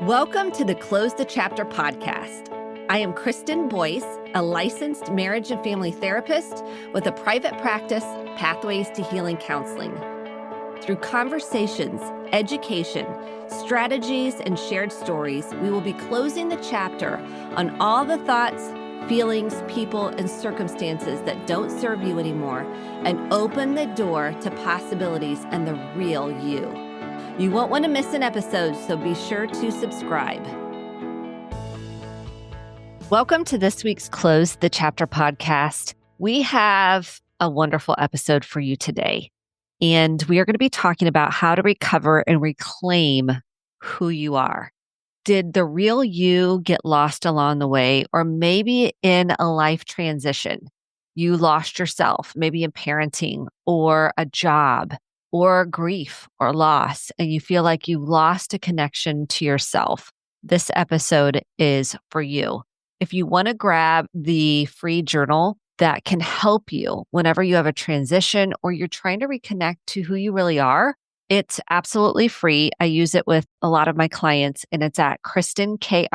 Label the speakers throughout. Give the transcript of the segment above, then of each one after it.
Speaker 1: Welcome to the Close the Chapter podcast. I am Kristen Boyce, a licensed marriage and family therapist with a private practice, Pathways to Healing Counseling. Through conversations, education, strategies, and shared stories, we will be closing the chapter on all the thoughts, feelings, people, and circumstances that don't serve you anymore and open the door to possibilities and the real you. You won't want to miss an episode, so be sure to subscribe. Welcome to this week's Close the Chapter podcast. We have a wonderful episode for you today, and we are going to be talking about how to recover and reclaim who you are. Did the real you get lost along the way, or maybe in a life transition? You lost yourself, maybe in parenting or a job, or grief or loss, and you feel like you lost a connection to yourself. This episode is for you. If you want to grab the free journal that can help you whenever you have a transition or you're trying to reconnect to who you really are, it's absolutely free. I use it with a lot of my clients, and it's at Kristen, Kristen,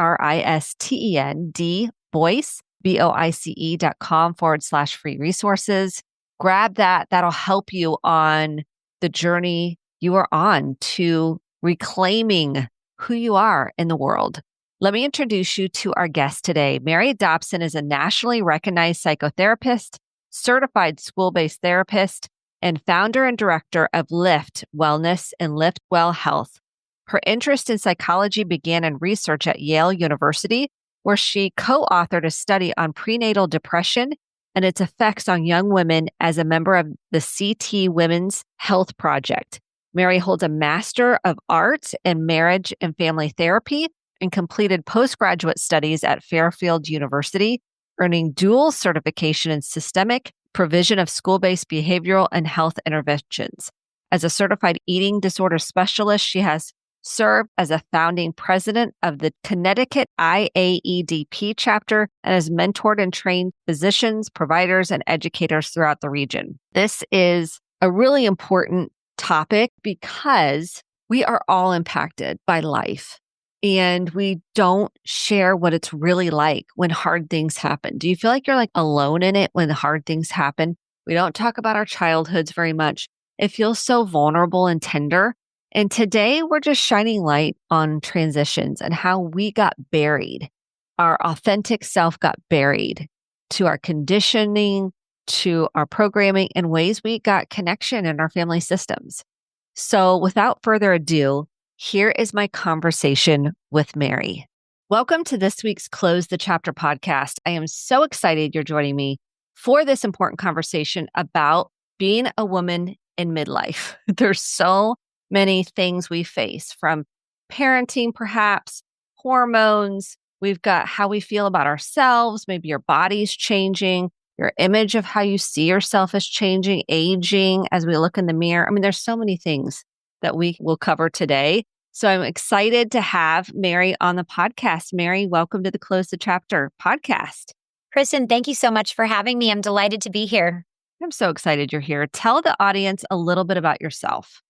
Speaker 1: Boyce, BOICE.com/free resources. Grab that. That'll help you on the journey you are on to reclaiming who you are in the world. Let me introduce you to our guest today. Mary Dobson is a nationally recognized psychotherapist, certified school-based therapist, and founder and director of Lift Wellness and LiftWell Health. Her interest in psychology began in research at Yale University, where she co-authored a study on prenatal depression and its effects on young women as a member of the CT Women's Health Project. Mary holds a Master of Arts in Marriage and Family Therapy and completed postgraduate studies at Fairfield University, earning dual certification in systemic provision of school-based behavioral and health interventions. As a certified eating disorder specialist, she has served as a founding president of the Connecticut IAEDP chapter and has mentored and trained physicians, providers, and educators throughout the region. This is a really important topic because we are all impacted by life, and we don't share what it's really like when hard things happen. Do you feel like you're like alone in it when hard things happen? We don't talk about our childhoods very much. It feels so vulnerable and tender. And today we're just shining light on transitions and how we got buried. Our authentic self got buried to our conditioning, to our programming, and ways we got connection in our family systems. So without further ado, here is my conversation with Mary. Welcome to this week's Close the Chapter podcast. I am so excited you're joining me for this important conversation about being a woman in midlife. There's so many things we face, from parenting, perhaps, hormones. We've got how we feel about ourselves. Maybe your body's changing. Your image of how you see yourself is changing, aging as we look in the mirror. I mean, there's so many things that we will cover today. So I'm excited to have Mary on the podcast. Mary, welcome to the Close the Chapter podcast.
Speaker 2: Kristen, thank you so much for having me. I'm delighted to be here.
Speaker 1: I'm so excited you're here. Tell the audience a little bit about yourself.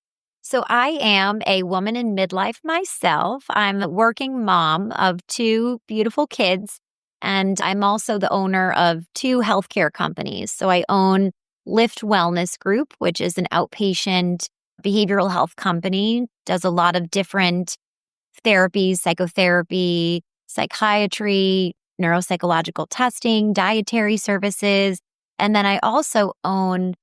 Speaker 2: So I am a woman in midlife myself. I'm a working mom of two beautiful kids, and I'm also the owner of two healthcare companies. So I own Lift Wellness Group, which is an outpatient behavioral health company, does a lot of different therapies, psychotherapy, psychiatry, neuropsychological testing, dietary services. And then I also own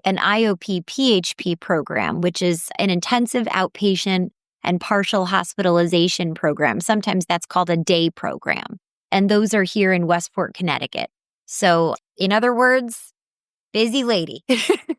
Speaker 2: an IOP PHP program, which is an intensive outpatient and partial hospitalization program. Sometimes that's called a day program. And those are here in Westport, Connecticut. So in other words, busy lady.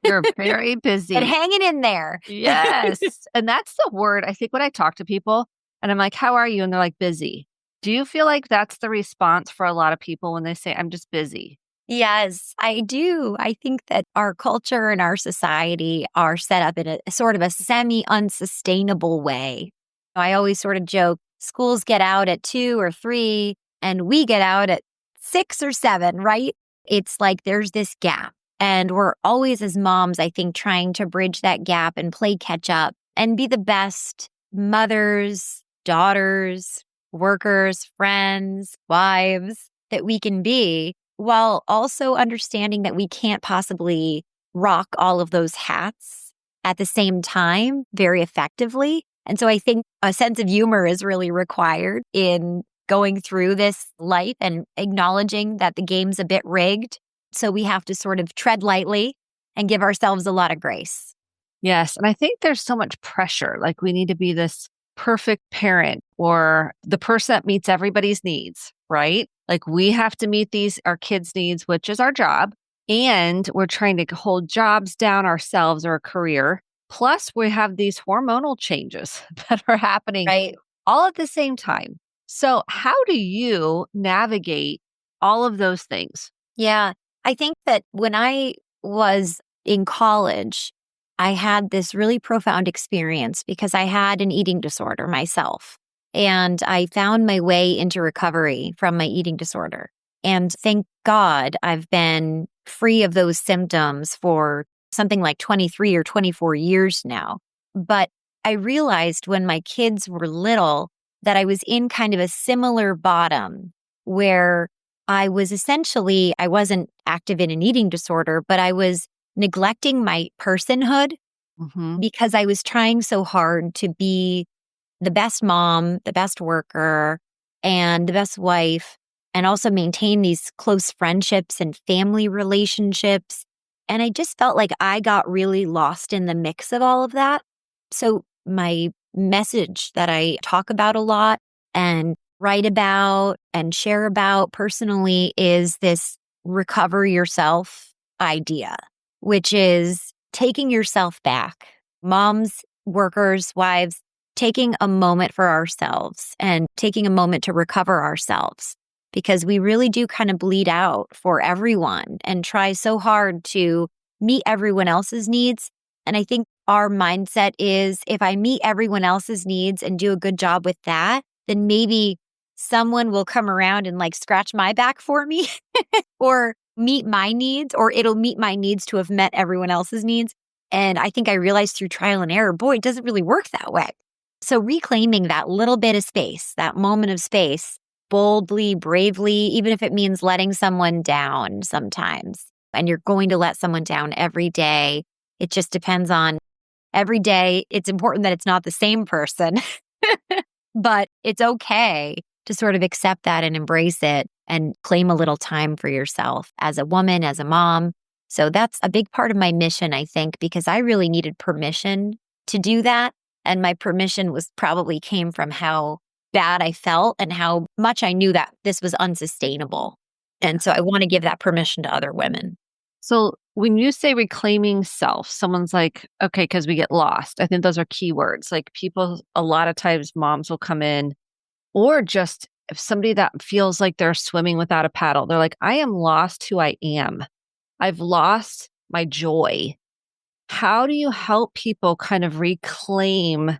Speaker 1: You're very busy.
Speaker 2: And hanging in there.
Speaker 1: Yes. And that's the word. I think when I talk to people and I'm like, how are you? And they're like, busy. Do you feel like that's the response for a lot of people when they say, I'm just busy?
Speaker 2: Yes, I do. I think that our culture and our society are set up in a sort of a semi-unsustainable way. I always sort of joke, schools get out at 2 or 3 and we get out at 6 or 7, right? It's like there's this gap. And we're always, as moms, I think, trying to bridge that gap and play catch up and be the best mothers, daughters, workers, friends, wives that we can be, while also understanding that we can't possibly rock all of those hats at the same time very effectively. And so I think a sense of humor is really required in going through this life and acknowledging that the game's a bit rigged. So we have to sort of tread lightly and give ourselves a lot of grace.
Speaker 1: Yes. And I think there's so much pressure. Like we need to be this perfect parent or the person that meets everybody's needs, right? Like we have to meet our kids' needs, which is our job. And we're trying to hold jobs down ourselves or a career. Plus, we have these hormonal changes that are happening
Speaker 2: Right.
Speaker 1: all at the same time. So, how do you navigate all of those things?
Speaker 2: Yeah. I think that when I was in college, I had this really profound experience because I had an eating disorder myself. And I found my way into recovery from my eating disorder. And thank God I've been free of those symptoms for something like 23 or 24 years now. But I realized when my kids were little that I was in kind of a similar bottom where I wasn't active in an eating disorder, but I was neglecting my personhood
Speaker 1: Hmm.
Speaker 2: because I was trying so hard to be the best mom, the best worker, and the best wife, and also maintain these close friendships and family relationships. And I just felt like I got really lost in the mix of all of that. So, my message that I talk about a lot and write about and share about personally is this recover yourself idea, which is taking yourself back. Moms, workers, wives, taking a moment for ourselves and taking a moment to recover ourselves because we really do kind of bleed out for everyone and try so hard to meet everyone else's needs. And I think our mindset is if I meet everyone else's needs and do a good job with that, then maybe someone will come around and like scratch my back for me or meet my needs, or it'll meet my needs to have met everyone else's needs. And I think I realized through trial and error, boy, it doesn't really work that way. So reclaiming that little bit of space, that moment of space, boldly, bravely, even if it means letting someone down sometimes, and you're going to let someone down every day. It just depends on every day. It's important that it's not the same person, but it's okay to sort of accept that and embrace it and claim a little time for yourself as a woman, as a mom. So that's a big part of my mission, I think, because I really needed permission to do that. And my permission was probably came from how bad I felt and how much I knew that this was unsustainable. And so I want to give that permission to other women.
Speaker 1: So, when you say reclaiming self, someone's like, okay, because we get lost. I think those are key words. Like people, a lot of times moms will come in, or just if somebody that feels like they're swimming without a paddle, they're like, I am lost who I am. I've lost my joy. How do you help people kind of reclaim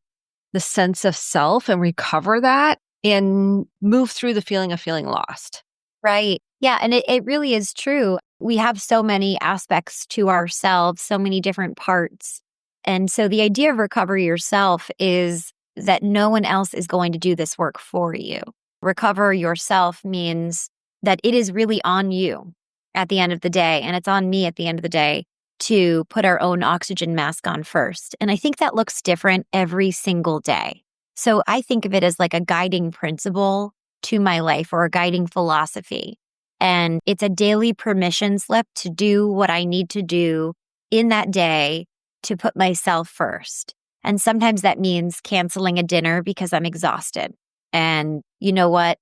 Speaker 1: the sense of self and recover that and move through the feeling of feeling lost?
Speaker 2: Right. Yeah. And it really is true. We have so many aspects to ourselves, so many different parts. And so the idea of recover yourself is that no one else is going to do this work for you. Recover yourself means that it is really on you at the end of the day. And it's on me at the end of the day to put our own oxygen mask on first. And I think that looks different every single day. So I think of it as like a guiding principle to my life or a guiding philosophy. And it's a daily permission slip to do what I need to do in that day to put myself first. And sometimes that means canceling a dinner because I'm exhausted. And you know what?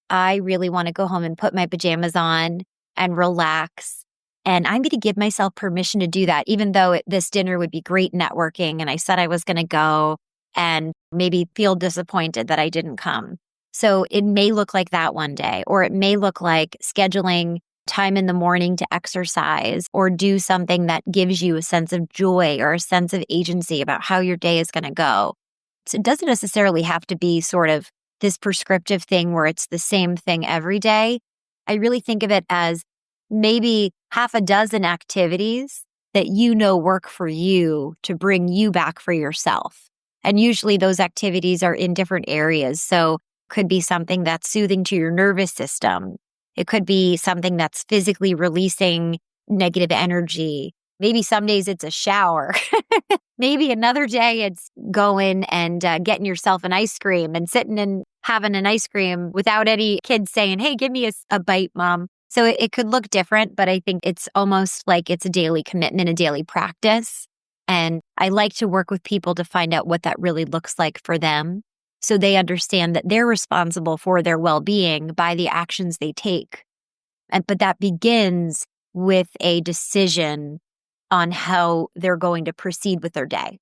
Speaker 2: I really want to go home and put my pajamas on and relax. And I'm going to give myself permission to do that, even though this dinner would be great networking. And I said I was going to go and maybe feel disappointed that I didn't come. So it may look like that one day, or it may look like scheduling time in the morning to exercise or do something that gives you a sense of joy or a sense of agency about how your day is going to go. So it doesn't necessarily have to be sort of this prescriptive thing where it's the same thing every day. I really think of it as maybe half a dozen activities that you know work for you to bring you back for yourself. And usually those activities are in different areas. So could be something that's soothing to your nervous system. It could be something that's physically releasing negative energy. Maybe some days it's a shower. Maybe another day it's going and getting yourself an ice cream and sitting and having an ice cream without any kids saying, hey, give me a bite, mom. So it could look different, but I think it's almost like it's a daily commitment, a daily practice. And I like to work with people to find out what that really looks like for them so they understand that they're responsible for their well-being by the actions they take. But that begins with a decision on how they're going to proceed with their day.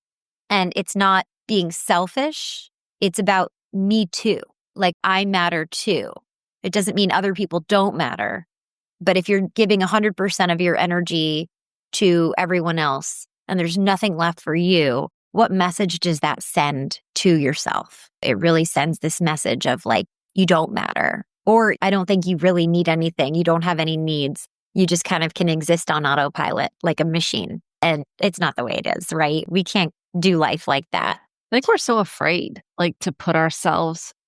Speaker 2: And it's not being selfish. It's about me too. Like I matter too. It doesn't mean other people don't matter. But if you're giving 100% of your energy to everyone else and there's nothing left for you, what message does that send to yourself? It really sends this message of like, you don't matter. Or I don't think you really need anything. You don't have any needs. You just kind of can exist on autopilot like a machine. And it's not the way it is, right? We can't do life like that.
Speaker 1: I think we're so afraid, like, to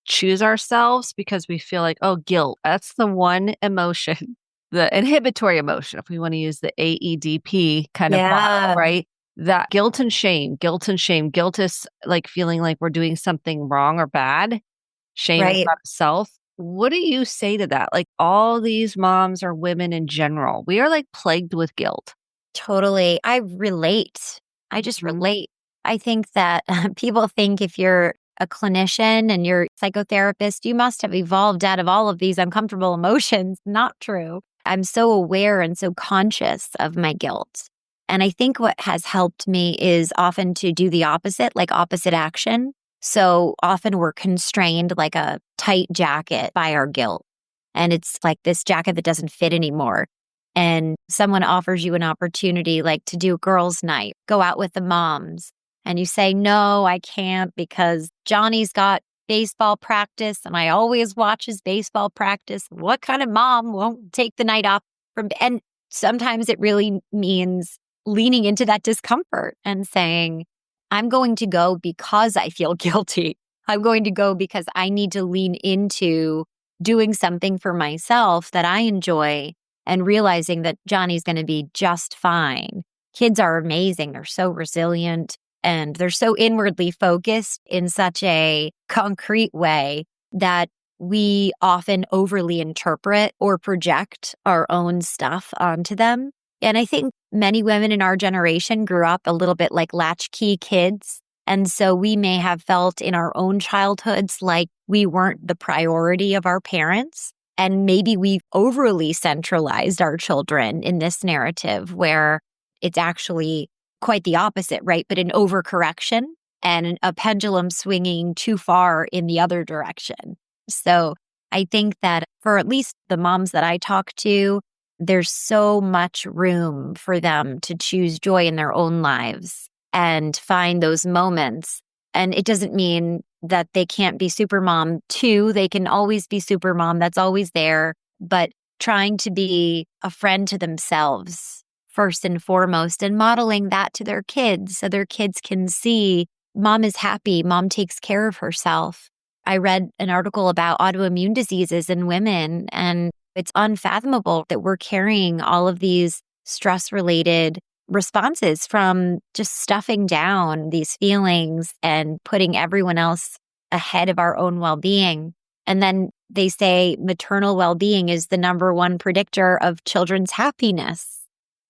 Speaker 1: choose ourselves because we feel like, oh, guilt, that's the one emotion, the inhibitory emotion, if we want to use the AEDP kind of model,
Speaker 2: Yeah.
Speaker 1: right? That guilt and shame, guilt and shame. Guilt is like feeling like we're doing something wrong or bad. Shame is
Speaker 2: Right.
Speaker 1: about self. What do you say to that? Like all these moms or women in general, we are like plagued with guilt.
Speaker 2: Totally. I relate. I just
Speaker 1: Mhm.
Speaker 2: relate. I think that people think if you're a clinician and you're a psychotherapist, you must have evolved out of all of these uncomfortable emotions. Not true. I'm so aware and so conscious of my guilt. And I think what has helped me is often to do the opposite, like opposite action. So often we're constrained like a tight jacket by our guilt. And it's like this jacket that doesn't fit anymore and someone offers you an opportunity like to do girls' night, go out with the moms, and you say, no, I can't because Johnny's got baseball practice and I always watch his baseball practice. What kind of mom won't take the night off and sometimes it really means leaning into that discomfort and saying, I'm going to go because I feel guilty. I'm going to go because I need to lean into doing something for myself that I enjoy and realizing that Johnny's going to be just fine. Kids are amazing. They're so resilient and they're so inwardly focused in such a concrete way that we often overly interpret or project our own stuff onto them. And I think many women in our generation grew up a little bit like latchkey kids. And so we may have felt in our own childhoods like we weren't the priority of our parents. And maybe we've overly centralized our children in this narrative where it's actually quite the opposite, right? But an overcorrection and a pendulum swinging too far in the other direction. So I think that for at least the moms that I talk to, there's so much room for them to choose joy in their own lives and find those moments. And it doesn't mean that they can't be super mom too. They can always be super mom. That's always there. But trying to be a friend to themselves first and foremost and modeling that to their kids so their kids can see mom is happy. Mom takes care of herself. I read an article about autoimmune diseases in women, and it's unfathomable that we're carrying all of these stress related responses from just stuffing down these feelings and putting everyone else ahead of our own well-being. And then they say maternal well-being is the number one predictor of children's happiness.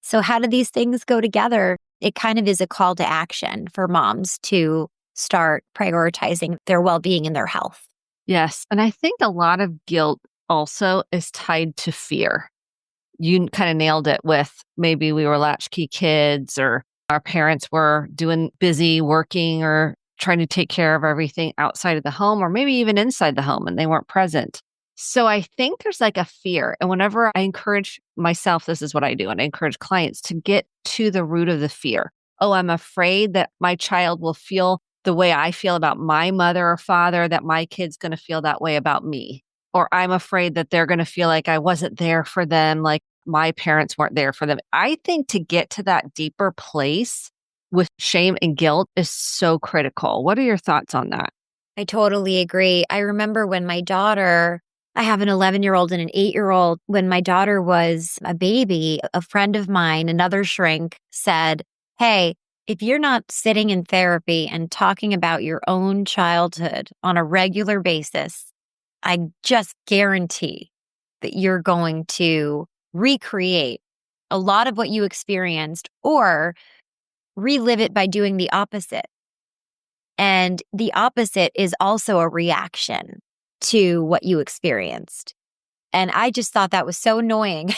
Speaker 2: So how do these things go together? It kind of is a call to action for moms to start prioritizing their well-being and their health.
Speaker 1: Yes. And I think a lot of guilt also is tied to fear. You kind of nailed it with maybe we were latchkey kids or our parents were doing busy working or trying to take care of everything outside of the home or maybe even inside the home and they weren't present. So I think there's like a fear. And whenever I encourage myself, this is what I do. And I encourage clients to get to the root of the fear. Oh, I'm afraid that my child will feel the way I feel about my mother or father, that my kid's going to feel that way about me. Or I'm afraid that they're going to feel like I wasn't there for them, like my parents weren't there for them. I think to get to that deeper place, with shame and guilt is so critical. What are your thoughts on that?
Speaker 2: I totally agree. I remember when my daughter, I have an 11-year-old and an 8-year-old. When my daughter was a baby, a friend of mine, another shrink, said, "Hey, if you're not sitting in therapy and talking about your own childhood on a regular basis, I just guarantee that you're going to recreate a lot of what you experienced or relive it by doing the opposite." And the opposite is also a reaction to what you experienced. And I just thought that was so annoying.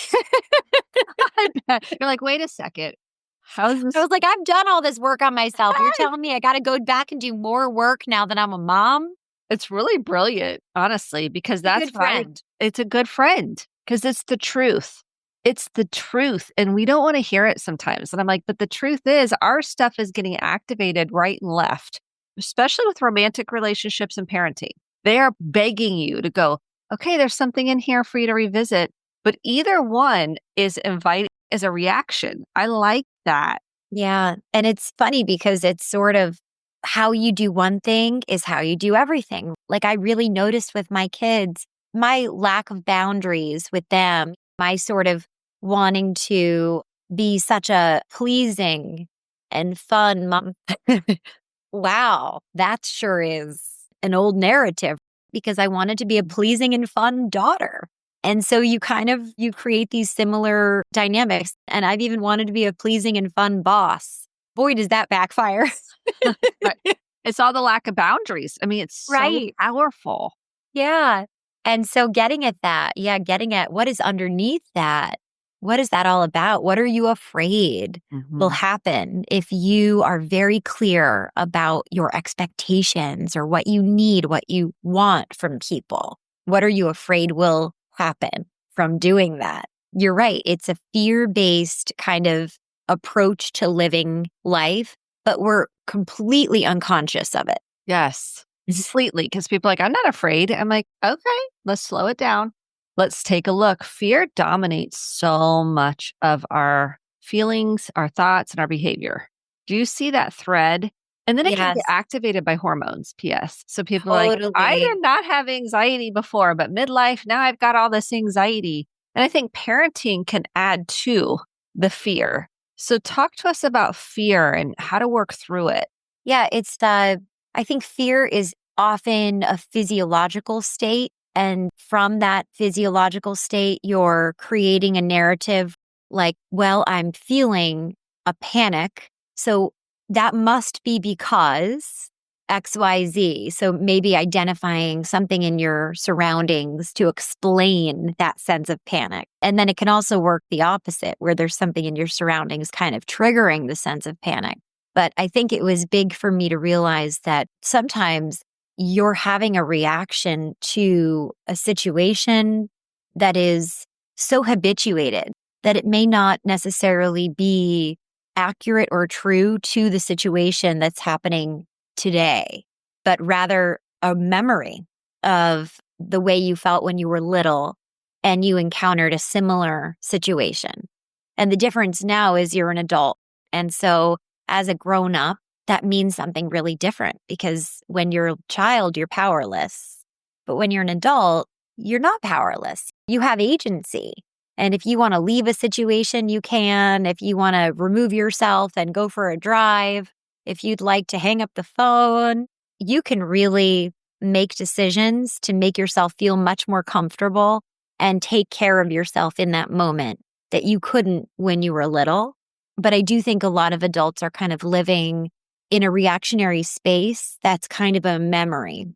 Speaker 1: I bet. You're like, wait a second. How's
Speaker 2: I
Speaker 1: this?
Speaker 2: was like, I've done all this work on myself. You're telling me I got to go back and do more work now that I'm a mom?
Speaker 1: It's really brilliant, honestly, because
Speaker 2: A
Speaker 1: that's
Speaker 2: good
Speaker 1: what I
Speaker 2: friend.
Speaker 1: it's a good friend because it's the truth. It's the truth, and we don't wanna hear it sometimes, and I'm like, but the truth is our stuff is getting activated right and left, especially with romantic relationships and parenting. They are begging you to go, "Okay, there's something in here for you to revisit," but either one is inviting as a reaction. I like that.
Speaker 2: Yeah. And it's funny because it's sort of how you do one thing is how you do everything. Like I really noticed with my kids, my lack of boundaries with them, my sort of wanting to be such a pleasing and fun mom. Wow, that sure is an old narrative because I wanted to be a pleasing and fun daughter. And so you create these similar dynamics. And I've even wanted to be a pleasing and fun boss. Boy, does that backfire.
Speaker 1: Right. It's all the lack of boundaries. I mean, it's so
Speaker 2: Right.
Speaker 1: powerful.
Speaker 2: Yeah. And so getting at that, yeah, getting at what is underneath that. What is that all about? What are you afraid will
Speaker 1: Mhm.
Speaker 2: happen if you are very clear about your expectations or what you need, what you want from people? What are you afraid will happen from doing that? You're right. It's a fear based kind of approach to living life, but we're completely unconscious of it.
Speaker 1: Yes, completely. Because people are like, "I'm not afraid." I'm like, "Okay, let's slow it down. Let's take a look." Fear dominates so much of our feelings, our thoughts, and our behavior. Do you see that thread? And then it can get
Speaker 2: Yes,
Speaker 1: activated by hormones, PS. So people are like, "I
Speaker 2: totally.
Speaker 1: did not have anxiety before, but midlife, now I've got all this anxiety." And I think parenting can add to the fear. So talk to us about fear and how to work through it.
Speaker 2: Yeah, I think fear is often a physiological state. And from that physiological state, you're creating a narrative like, well, I'm feeling a panic. So that must be because XYZ. So maybe identifying something in your surroundings to explain that sense of panic. And then it can also work the opposite, where there's something in your surroundings kind of triggering the sense of panic. But I think it was big for me to realize that sometimes you're having a reaction to a situation that is so habituated that it may not necessarily be accurate or true to the situation that's happening today, but rather a memory of the way you felt when you were little and you encountered a similar situation. And the difference now is you're an adult. And so as a grown up, that means something really different because when you're a child, you're powerless. But when you're an adult, you're not powerless. You have agency. And if you want to leave a situation, you can. If you want to remove yourself and go for a drive, if you'd like to hang up the phone, you can really make decisions to make yourself feel much more comfortable and take care of yourself in that moment that you couldn't when you were little. But I do think a lot of adults are kind of living in a reactionary space that's kind of a memory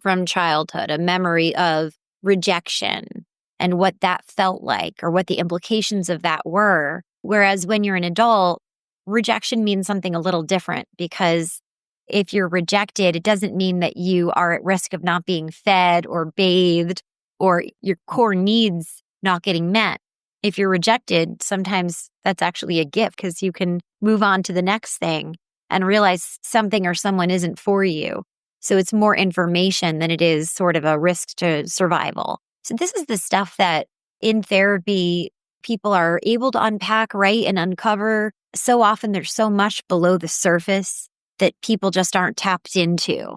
Speaker 2: from childhood, a memory of rejection and what that felt like or what the implications of that were. Whereas when you're an adult, rejection means something a little different because if you're rejected, it doesn't mean that you are at risk of not being fed or bathed or your core needs not getting met. If you're rejected, sometimes that's actually a gift because you can move on to the next thing and realize something or someone isn't for you. So it's more information than it is sort of a risk to survival. So this is the stuff that in therapy, people are able to unpack, right, and uncover so often there's so much below the surface that people just aren't tapped into.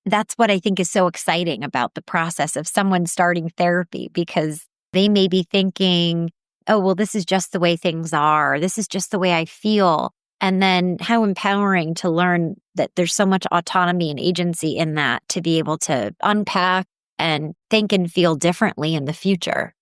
Speaker 2: That's what I think is so exciting about the process of someone starting therapy, because they may be thinking, oh, well, this is just the way things are. This is just the way I feel. And then how empowering to learn that there's so much autonomy and agency in that to be able to unpack and think and feel differently in the future.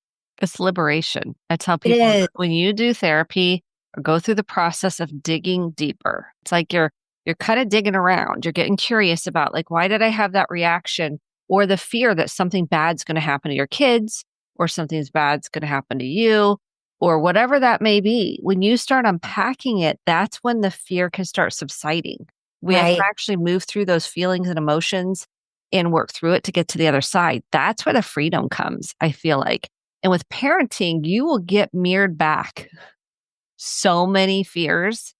Speaker 1: It's liberation. I tell
Speaker 2: It
Speaker 1: people
Speaker 2: is.
Speaker 1: when you do therapy or go through the process of digging deeper, it's like you're kind of digging around. You're getting curious about like, why did I have that reaction? Or the fear that something bad's going to happen to your kids or something bad's going to happen to you or whatever that may be. When you start unpacking it, that's when the fear can start subsiding. We have to
Speaker 2: Right.
Speaker 1: actually move through those feelings and emotions and work through it to get to the other side. That's where the freedom comes, I feel like. And with parenting, you will get mirrored back so many fears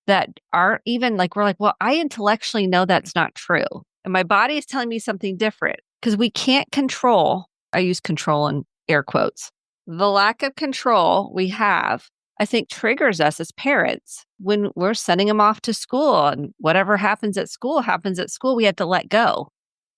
Speaker 1: that aren't even like, we're like, well, I intellectually know that's not true. And my body is telling me something different because we can't control. I use control in air quotes. The lack of control we have, I think, triggers us as parents when we're sending them off to school and whatever happens at school happens at school. We have to let go.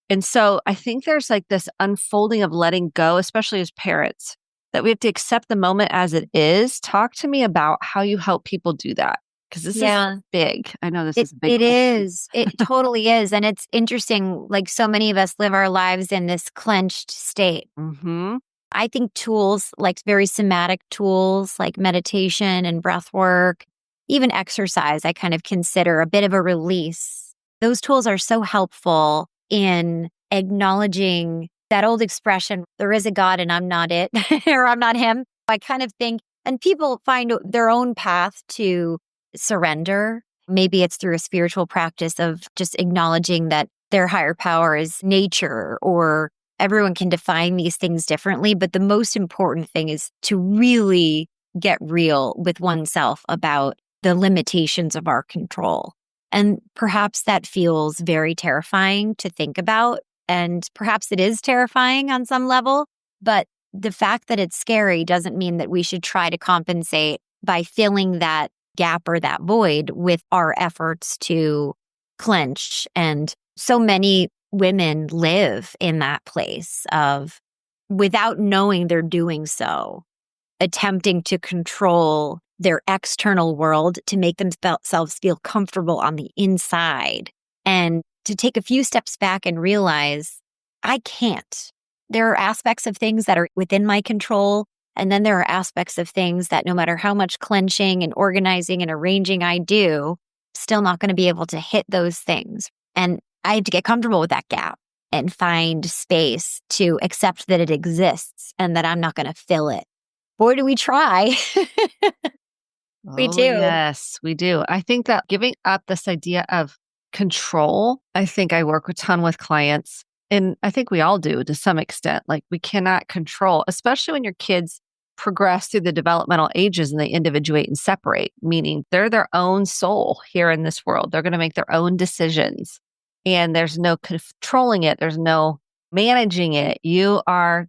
Speaker 1: And so I think there's like this unfolding of letting go, especially as parents, that we have to accept the moment as it is. Talk to me about how you help people do that. Because this is
Speaker 2: Yeah.
Speaker 1: big. I know this
Speaker 2: It
Speaker 1: is a big
Speaker 2: it
Speaker 1: question.
Speaker 2: is. It totally is. And it's interesting, like so many of us live our lives in this clenched state.
Speaker 1: Mm-hmm.
Speaker 2: I think tools like very somatic tools like meditation and breath work, even exercise, I kind of consider a bit of a release. Those tools are so helpful in acknowledging that old expression, there is a God and I'm not it, or I'm not him. I kind of think, and people find their own path to surrender. Maybe it's through a spiritual practice of just acknowledging that their higher power is nature, or everyone can define these things differently. But the most important thing is to really get real with oneself about the limitations of our control. And perhaps that feels very terrifying to think about. And perhaps it is terrifying on some level. But the fact that it's scary doesn't mean that we should try to compensate by filling that gap or that void with our efforts to clench. And so many women live in that place of, without knowing they're doing so, attempting to control their external world to make themselves feel comfortable on the inside, and to take a few steps back and realize I can't. There are aspects of things that are within my control. And then there are aspects of things that no matter how much clenching and organizing and arranging I do, still not going to be able to hit those things. And I have to get comfortable with that gap and find space to accept that it exists and that I'm not going to fill it. Boy, do we try. We
Speaker 1: Oh,
Speaker 2: do.
Speaker 1: yes, we do. I think that giving up this idea of control, I think I work a ton with clients, and I think we all do to some extent. Like we cannot control, especially when your kids progress through the developmental ages and they individuate and separate, meaning they're their own soul here in this world. They're going to make their own decisions, and there's no controlling it. There's no managing it.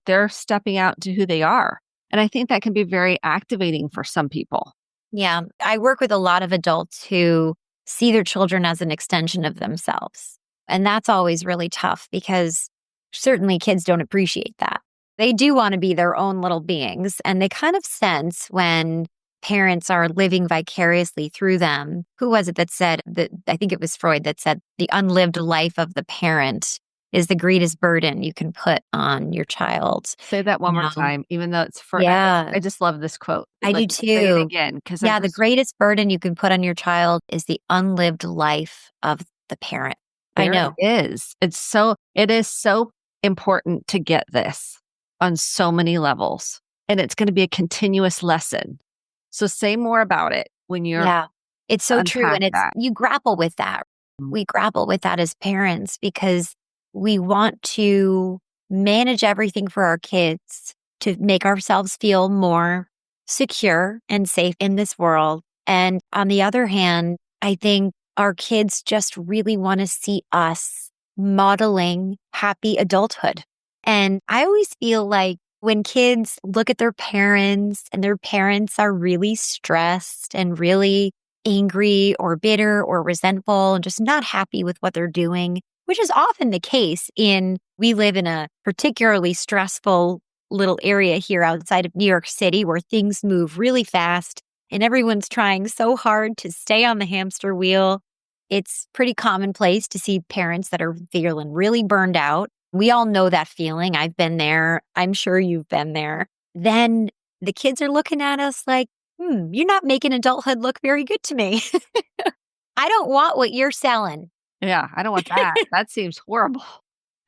Speaker 1: They're stepping out to who they are. And I think that can be very activating for some people.
Speaker 2: Yeah. I work with a lot of adults who see their children as an extension of themselves. And that's always really tough because certainly kids don't appreciate that. They do want to be their own little beings. And they kind of sense when parents are living vicariously through them. Who was it that said that? I think it was Freud that said the unlived life of the parent is the greatest burden you can put on your child.
Speaker 1: Say that one more
Speaker 2: No.
Speaker 1: time, even though it's for
Speaker 2: Yeah,
Speaker 1: I just love this quote.
Speaker 2: I do
Speaker 1: Like, say it
Speaker 2: too.
Speaker 1: again because I
Speaker 2: Yeah, the
Speaker 1: just
Speaker 2: greatest burden you can put on your child is the unlived life of the parent. I
Speaker 1: there it
Speaker 2: know.
Speaker 1: is. It is so important to get this on so many levels, and it's gonna be a continuous lesson. So say more about it when you're
Speaker 2: Yeah. It's so true,
Speaker 1: unpack
Speaker 2: and it's
Speaker 1: that.
Speaker 2: you grapple with that.
Speaker 1: Mm.
Speaker 2: We grapple with that as parents because we want to manage everything for our kids to make ourselves feel more secure and safe in this world. And on the other hand, I think our kids just really want to see us modeling happy adulthood. And I always feel like when kids look at their parents and their parents are really stressed and really angry or bitter or resentful and just not happy with what they're doing, which is often the case we live in a particularly stressful little area here outside of New York City where things move really fast and everyone's trying so hard to stay on the hamster wheel. It's pretty commonplace to see parents that are feeling really burned out. We all know that feeling. I've been there. I'm sure you've been there. Then the kids are looking at us like, you're not making adulthood look very good to me. I don't want what you're selling.
Speaker 1: Yeah, I don't want that. That seems horrible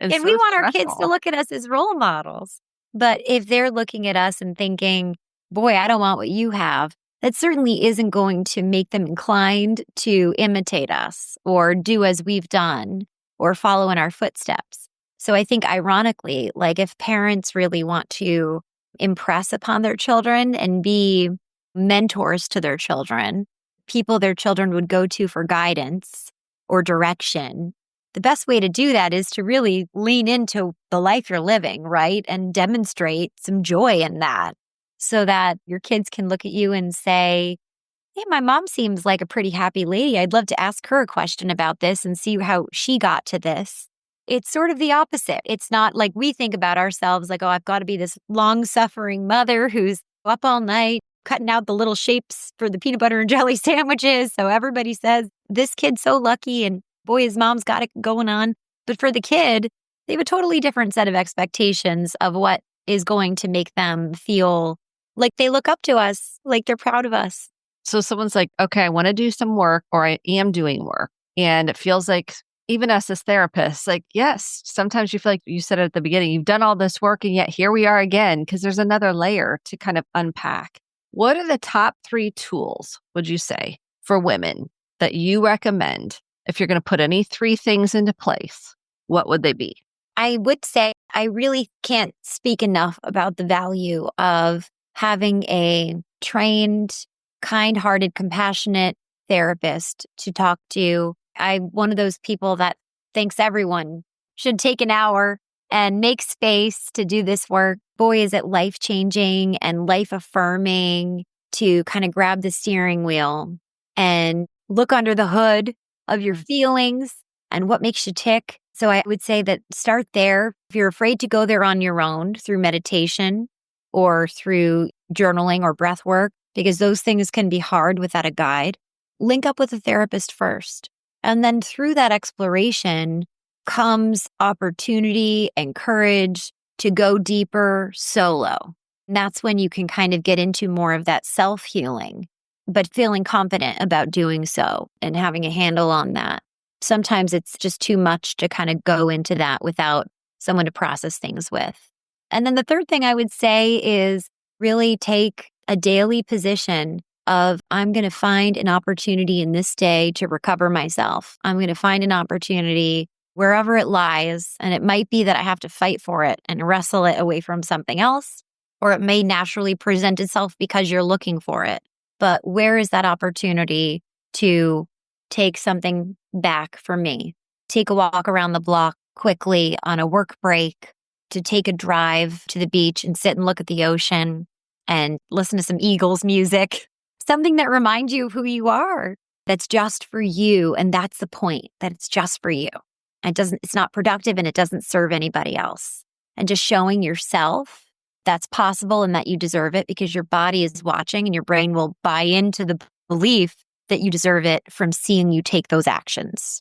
Speaker 1: and
Speaker 2: And we
Speaker 1: so
Speaker 2: want our kids to
Speaker 1: stressful.
Speaker 2: look at us as role models. But if they're looking at us and thinking, boy, I don't want what you have, that certainly isn't going to make them inclined to imitate us or do as we've done or follow in our footsteps. So I think ironically, like if parents really want to impress upon their children and be mentors to their children, people their children would go to for guidance or direction, the best way to do that is to really lean into the life you're living, right? And demonstrate some joy in that so that your kids can look at you and say, hey, my mom seems like a pretty happy lady. I'd love to ask her a question about this and see how she got to this. It's sort of the opposite. It's not like we think about ourselves like, oh, I've got to be this long suffering mother who's up all night cutting out the little shapes for the peanut butter and jelly sandwiches. So everybody says, this kid's so lucky and boy, his mom's got it going on. But for the kid, they have a totally different set of expectations of what is going to make them feel like they look up to us, like they're proud of us.
Speaker 1: So someone's like, okay, I want to do some work or I am doing work. And it feels like even us as therapists, like, yes, sometimes you feel like you said it at the beginning, you've done all this work and yet here we are again, because there's another layer to kind of unpack. What are the top 3 tools, would you say, for women that you recommend? If you're going to put any 3 things into place, what would they be?
Speaker 2: I would say I really can't speak enough about the value of having a trained, kind-hearted, compassionate therapist to talk to. I'm one of those people that thinks everyone should take an hour and make space to do this work. Boy, is it life-changing and life-affirming to kind of grab the steering wheel and look under the hood of your feelings and what makes you tick. So I would say that start there. If you're afraid to go there on your own through meditation or through journaling or breath work, because those things can be hard without a guide, link up with a therapist first. And then through that exploration comes opportunity and courage to go deeper solo. And that's when you can kind of get into more of that self-healing, but feeling confident about doing so and having a handle on that. Sometimes it's just too much to kind of go into that without someone to process things with. And then the third thing I would say is really take a daily position of I'm going to find an opportunity in this day to recover myself. I'm going to find an opportunity wherever it lies. And it might be that I have to fight for it and wrestle it away from something else, or it may naturally present itself because you're looking for it. But where is that opportunity to take something back for me? Take a walk around the block quickly on a work break, to take a drive to the beach and sit and look at the ocean and listen to some Eagles music, something that reminds you of who you are, that's just for you. And that's the point, that it's just for you. It's not productive and it doesn't serve anybody else. And just showing yourself that's possible and that you deserve it because your body is watching and your brain will buy into the belief that you deserve it from seeing you take those actions.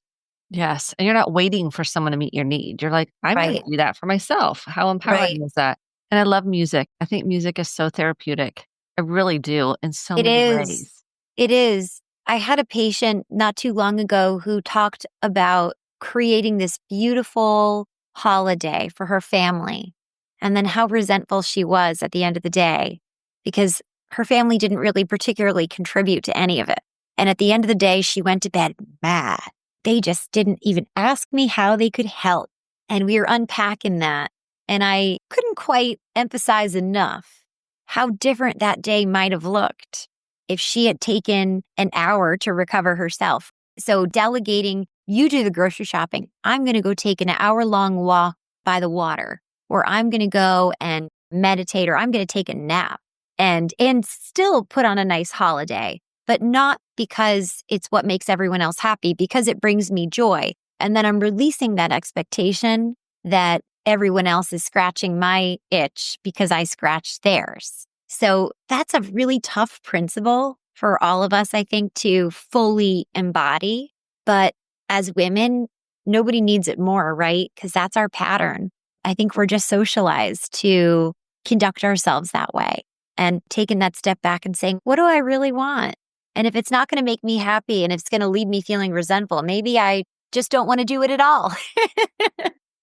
Speaker 1: Yes. And you're not waiting for someone to meet your need. You're like, I'm going
Speaker 2: Right.
Speaker 1: to do that for myself. How
Speaker 2: Right.
Speaker 1: empowering is that? And I love music. I think music is so therapeutic. I really do in so
Speaker 2: It
Speaker 1: many
Speaker 2: is.
Speaker 1: ways.
Speaker 2: It is. I had a patient not too long ago who talked about creating this beautiful holiday for her family and then how resentful she was at the end of the day because her family didn't really particularly contribute to any of it. And at the end of the day, she went to bed mad. They just didn't even ask me how they could help. And we were unpacking that. And I couldn't quite emphasize enough how different that day might have looked if she had taken an hour to recover herself. So delegating, you do the grocery shopping. I'm going to go take an hour-long walk by the water, or I'm going to go and meditate, or I'm going to take a nap and still put on a nice holiday, but not because it's what makes everyone else happy, because it brings me joy. And then I'm releasing that expectation that everyone else is scratching my itch because I scratched theirs. So that's a really tough principle for all of us, I think, to fully embody. But as women, nobody needs it more, right? Because that's our pattern. I think we're just socialized to conduct ourselves that way, and taking that step back and saying, what do I really want? And if it's not going to make me happy and it's going to leave me feeling resentful, maybe I just don't want to do it at all.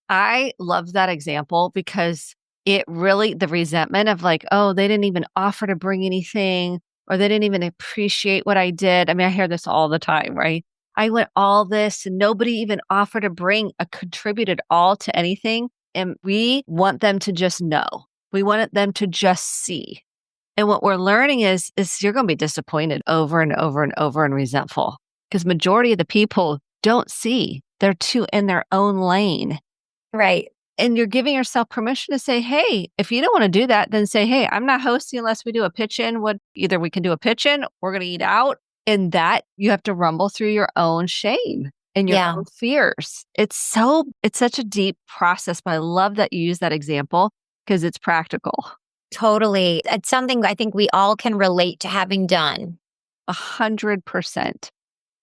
Speaker 1: I love that example because it really, the resentment of like, oh, they didn't even offer to bring anything or they didn't even appreciate what I did. I mean, I hear this all the time, right? I went all this and nobody even offered to bring a contributed all to anything. And we want them to just know. We want them to just see. And what we're learning is you're going to be disappointed over and over and over and resentful because majority of the people don't see. They're too in their own lane.
Speaker 2: Right.
Speaker 1: And you're giving yourself permission to say, hey, if you don't want to do that, then say, hey, I'm not hosting unless we do a pitch in. Either we can do a pitch in, we're going to eat out. And that you have to rumble through your own shame and your
Speaker 2: Yeah,
Speaker 1: own fears. It's such a deep process, but I love that you use that example because it's practical.
Speaker 2: totally. It's something I think we all can relate to having done.
Speaker 1: 100%.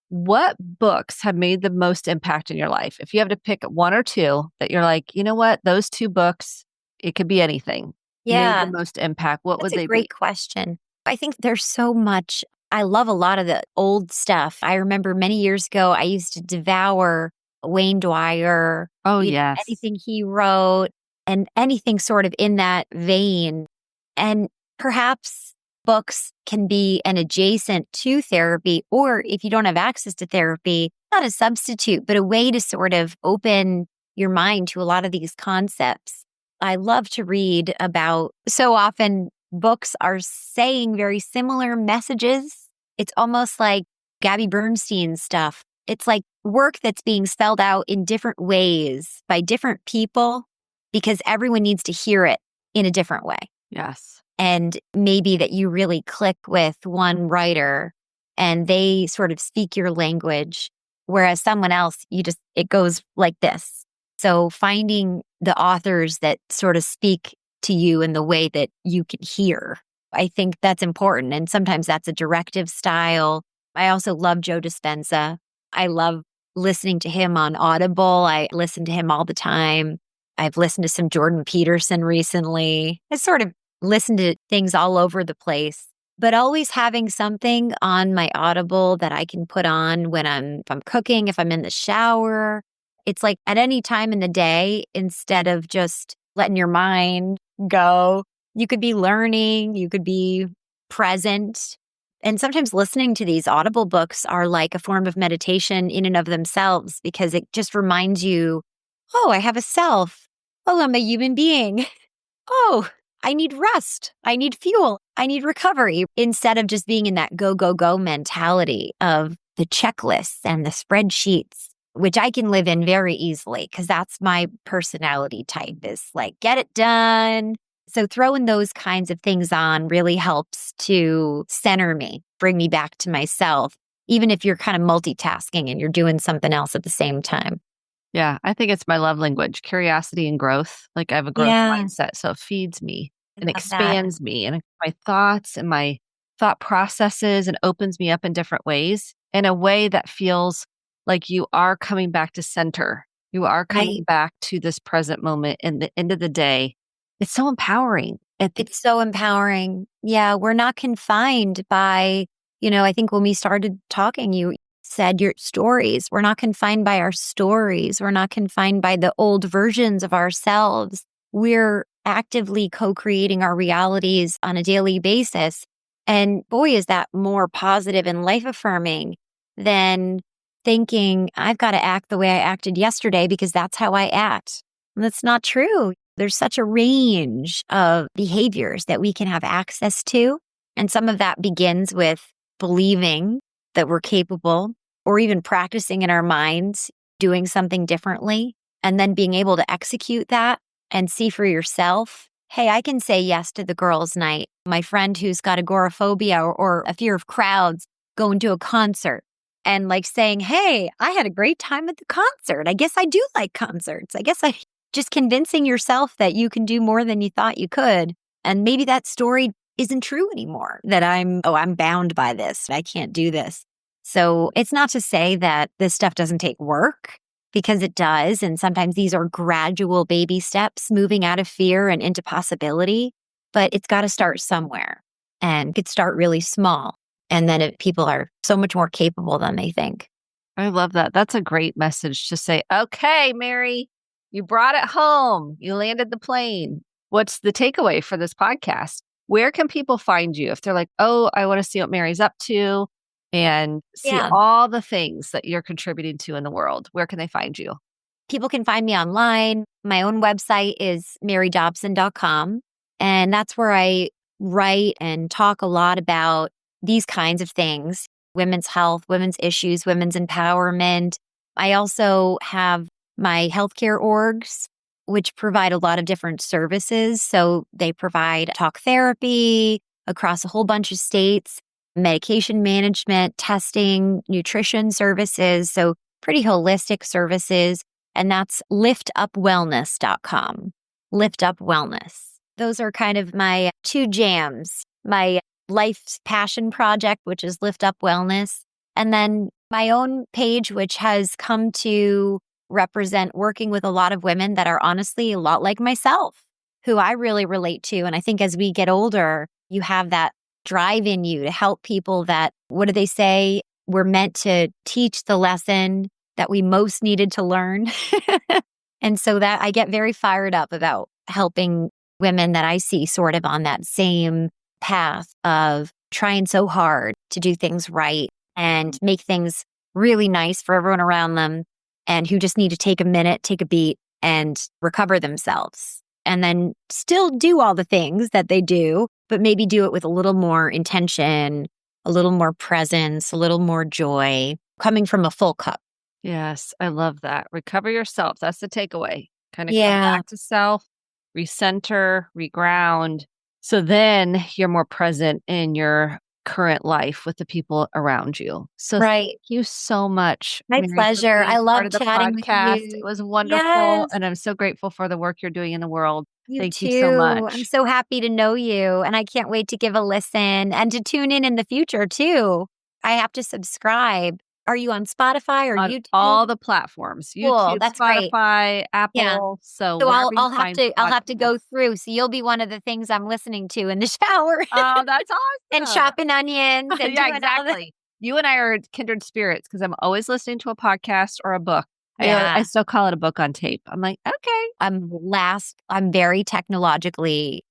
Speaker 1: What books have made the most impact in your life? If you have to pick one or two that you're like, you know what, those two books, it could be anything, made the
Speaker 2: Yeah,
Speaker 1: most impact, what
Speaker 2: that's
Speaker 1: would
Speaker 2: a
Speaker 1: they be?
Speaker 2: great question. I think there's so much. I love a lot of the old stuff. I remember many years ago, I used to devour Wayne Dwyer,
Speaker 1: Oh, yes.
Speaker 2: anything he wrote and anything sort of in that vein. And perhaps books can be an adjacent to therapy, or if you don't have access to therapy, not a substitute, but a way to sort of open your mind to a lot of these concepts. I love to read about, so often books are saying very similar messages. It's almost like Gabby Bernstein stuff. It's like work that's being spelled out in different ways by different people because everyone needs to hear it in a different way.
Speaker 1: Yes.
Speaker 2: And maybe that you really click with one writer and they sort of speak your language, whereas someone else, it goes like this. So finding the authors that sort of speak to you in the way that you can hear, I think that's important. And sometimes that's a directive style. I also love Joe Dispenza. I love listening to him on Audible. I listen to him all the time. I've listened to some Jordan Peterson recently. I sort of listen to things all over the place, but always having something on my Audible that I can put on when if I'm cooking, if I'm in the shower. It's like at any time in the day, instead of just letting your mind go, you could be learning, you could be present. And sometimes listening to these Audible books are like a form of meditation in and of themselves because it just reminds you, oh, I have a self. Oh, I'm a human being. Oh, I need rest. I need fuel. I need recovery instead of just being in that go, go, go mentality of the checklists and the spreadsheets, which I can live in very easily because that's my personality type is like, get it done. So throwing those kinds of things on really helps to center me, bring me back to myself, even if you're kind of multitasking and you're doing something else at the same time.
Speaker 1: Yeah, I think it's my love language, curiosity and growth. Like I have a growth
Speaker 2: Yeah,
Speaker 1: mindset, so it feeds me and
Speaker 2: I love that.
Speaker 1: expands me and my thoughts and my thought processes and opens me up in different ways in a way that feels like you are coming back to center. You are coming
Speaker 2: Right.
Speaker 1: back to this present moment in the end of the day. It's so empowering.
Speaker 2: It's so empowering. Yeah, we're not confined by, I think when we started talking, you said your stories. We're not confined by our stories. We're not confined by the old versions of ourselves. We're actively co creating our realities on a daily basis. And boy, is that more positive and life affirming than thinking, I've got to act the way I acted yesterday because that's how I act. And that's not true. There's such a range of behaviors that we can have access to. And some of that begins with believing that we're capable or even practicing in our minds doing something differently and then being able to execute that and see for yourself. Hey, I can say yes to the girls' night. My friend who's got agoraphobia or a fear of crowds going to a concert and like saying, hey, I had a great time at the concert. I guess I do like concerts. I guess I just convincing yourself that you can do more than you thought you could. And maybe that story isn't true anymore, that I'm bound by this. I can't do this. So it's not to say that this stuff doesn't take work, because it does. And sometimes these are gradual baby steps moving out of fear and into possibility, but it's got to start somewhere and could start really small. And then people are so much more capable than they think.
Speaker 1: I love that. That's a great message to say, okay, Mary, you brought it home. You landed the plane. What's the takeaway for this podcast? Where can people find you if they're like, oh, I want to see what Mary's up to and see all the things that you're contributing to in the world? Where can they find you?
Speaker 2: People can find me online. My own website is marydobson.com. And that's where I write and talk a lot about these kinds of things: women's health, women's issues, women's empowerment. I also have my healthcare orgs, which provide a lot of different services. So they provide talk therapy across a whole bunch of states, medication management, testing, nutrition services. So pretty holistic services. And that's liftupwellness.com. Lift Up Wellness. Those are kind of my two jams. My life's passion project, which is Lift Up Wellness. And then my own page, which has come to represent working with a lot of women that are honestly a lot like myself, who I really relate to. And I think as we get older, you have that drive in you to help people that, what do they say? We're meant to teach the lesson that we most needed to learn. And so that I get very fired up about helping women that I see sort of on that same path of trying so hard to do things right and make things really nice for everyone around them, and who just need to take a minute, take a beat, and recover themselves. And then still do all the things that they do, but maybe do it with a little more intention, a little more presence, a little more joy, coming from a full cup.
Speaker 1: Yes, I love that. Recover yourself. That's the takeaway. Kind of come
Speaker 2: Yeah.
Speaker 1: back to self, recenter, reground. So then you're more present in your current life with the people around you. So
Speaker 2: Right.
Speaker 1: thank you so much,
Speaker 2: My
Speaker 1: Mary, for
Speaker 2: pleasure.
Speaker 1: being
Speaker 2: I
Speaker 1: part
Speaker 2: love
Speaker 1: of the
Speaker 2: chatting with
Speaker 1: podcast. It
Speaker 2: you.
Speaker 1: was wonderful.
Speaker 2: Yes.
Speaker 1: And I'm so grateful for the work you're doing in the world.
Speaker 2: You
Speaker 1: Thank you so
Speaker 2: too. I'm
Speaker 1: much.
Speaker 2: so happy to know you, and I can't wait to give a listen and to tune in the future too. I have to subscribe. Are you on Spotify or
Speaker 1: On
Speaker 2: YouTube?
Speaker 1: all the platforms,
Speaker 2: Cool.
Speaker 1: YouTube,
Speaker 2: That's great.
Speaker 1: Spotify,
Speaker 2: Yeah.
Speaker 1: Apple. So
Speaker 2: So
Speaker 1: wherever you
Speaker 2: I'll have
Speaker 1: find
Speaker 2: to go
Speaker 1: podcasts.
Speaker 2: through. So you'll be one of the things I'm listening to in the shower
Speaker 1: Oh, that's
Speaker 2: and
Speaker 1: awesome.
Speaker 2: chopping onions and
Speaker 1: Yeah,
Speaker 2: doing all the
Speaker 1: exactly. You and I are kindred spirits because I'm always listening to a podcast or a book. I
Speaker 2: Yeah.
Speaker 1: still call it a book on tape. I'm like, okay.
Speaker 2: I'm very technologically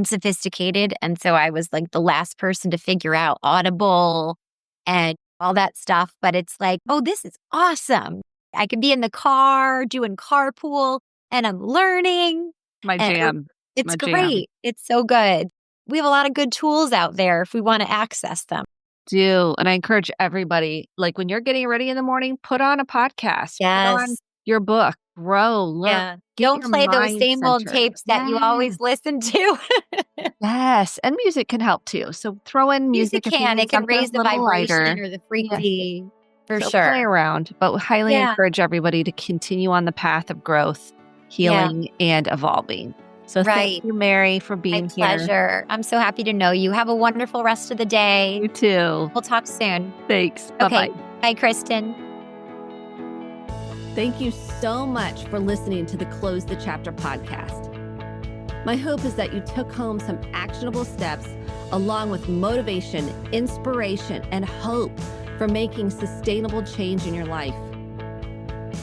Speaker 2: unsophisticated. And so I was like the last person to figure out Audible and all that stuff. But it's like, oh, this is awesome. I could be in the car doing carpool and I'm learning.
Speaker 1: My
Speaker 2: And
Speaker 1: jam.
Speaker 2: it's
Speaker 1: My jam.
Speaker 2: great. It's so good. We have a lot of good tools out there if we want to access them.
Speaker 1: Do. And I encourage everybody, like when you're getting ready in the morning, put on a podcast, put on
Speaker 2: Yes.
Speaker 1: your book, grow, learn,
Speaker 2: Yeah.
Speaker 1: get
Speaker 2: Don't
Speaker 1: your
Speaker 2: play those
Speaker 1: mind
Speaker 2: same old
Speaker 1: centered.
Speaker 2: tapes that you always listen to.
Speaker 1: Yes. And music can help too. So throw in
Speaker 2: Music
Speaker 1: music if you
Speaker 2: can.
Speaker 1: need
Speaker 2: It can
Speaker 1: something a
Speaker 2: raise the
Speaker 1: little
Speaker 2: vibration
Speaker 1: lighter.
Speaker 2: or the
Speaker 1: Yeah.
Speaker 2: frequency for
Speaker 1: So play
Speaker 2: sure.
Speaker 1: around, but we highly
Speaker 2: Yeah.
Speaker 1: encourage everybody to continue on the path of growth,
Speaker 2: Yeah.
Speaker 1: healing, and evolving. So
Speaker 2: Right.
Speaker 1: thank you, Mary, for
Speaker 2: My
Speaker 1: being here.
Speaker 2: pleasure. I'm so happy to know you. Have a wonderful rest of the day.
Speaker 1: You too.
Speaker 2: We'll talk soon.
Speaker 1: Thanks.
Speaker 2: Okay.
Speaker 1: Bye-bye.
Speaker 2: Bye, Kristen.
Speaker 1: Thank you so much for listening to the Close the Chapter podcast. My hope is that you took home some actionable steps along with motivation, inspiration, and hope for making sustainable change in your life.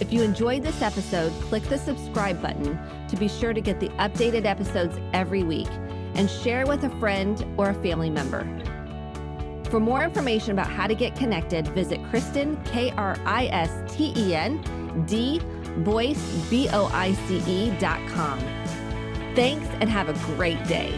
Speaker 1: If you enjoyed this episode, click the subscribe button to be sure to get the updated episodes every week and share with a friend or a family member. For more information about how to get connected, visit Kristen, Kristen, Boyce, BOICE.com. Thanks and have a great day.